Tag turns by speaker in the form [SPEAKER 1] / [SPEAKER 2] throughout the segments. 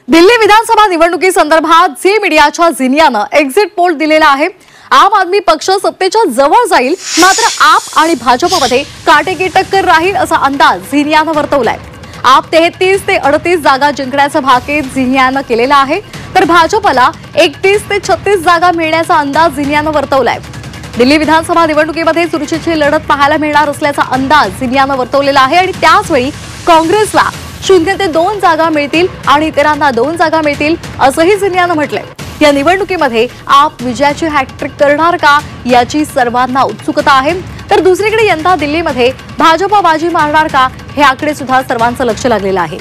[SPEAKER 1] दिल्ली विधानसभा निवडणुकीसंदर्भात झी मीडियाच्या झिनियानं exit poll दिलेला आहे। आम आदमी पक्ष सत्तेच्या जवळ जाईल, मात्र आप आणि भाजपमध्ये काटेकी टक्कर राहील असा अंदाज झिनियानं वर्तवलाय। आप 33 ते 38 जागा जिंकण्याचा भाकीत झिनियानं केलेला आहे, तर भाजपला 31 ते 36 जागा मिळण्याचा अंदाज झिनियानं वर्तवलाय। दिल्ली विधानसभा निवडणुकीमध्ये चुरशीची लढत पाहायला मिळणार असल्याचा अंदाज झिनियानं वर्तवलेला आहे आणि त्याचवेळी काँग्रेसला 0 ते 2 जागा मिळतील आणि इतरांना 2 जागा मिळतील असंही झिनियानं म्हटलंय। या निवडणुकीमध्ये आप विजयाची हॅट्रिक करणार का याची सर्वांना उत्सुकता आहे, तर दुसरीकडे यंदा दिल्लीमध्ये भाजप बाजी मारणार का हे आकडे सुद्धा सर्वांचं लक्ष लागलेलं आहे।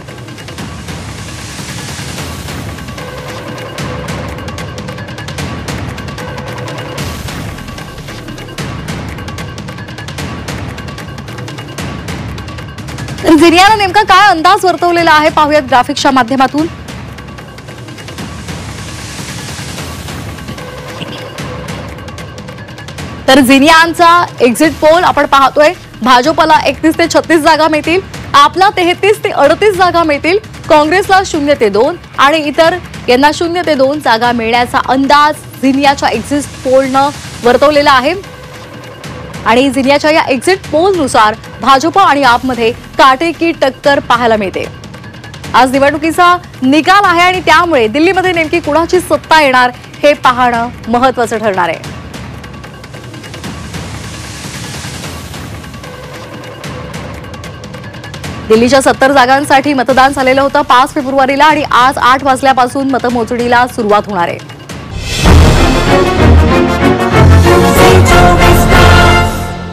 [SPEAKER 1] झिनियानं नेमका काय अंदाज वर्तवलेला आहे पाहूयात ग्राफिक्सच्या माध्यमातून। तर झिनियाचा एक्झिट पोल आपण पाहतोय। भाजपला 31 ते 36 जागा मिळतील, आपला 33 ते 38 जागा मिळतील, काँग्रेसला 0 ते 2 आणि इतर यांना 0 ते 2 जागा मिळण्याचा अंदाज झिनियाच्या एक्झिट पोलनं वर्तवलेला आहे। आणि झिनियाच्या या एक्झिट पोलनुसार भाजप आणि आपमध्ये काटेकी टक्कर पाहायला मिळते। आज निवडणुकीचा निकाल आहे आणि त्यामुळे दिल्लीमध्ये नेमकी कुणाची सत्ता येणार हे पाहणं महत्त्वाचं ठरणार आहे। दिल्लीच्या 70 जागांसाठी मतदान झालेलं होतं 5 फेब्रुवारीला आणि आज 8 वाजल्यापासून मतमोजणीला सुरुवात होणार आहे।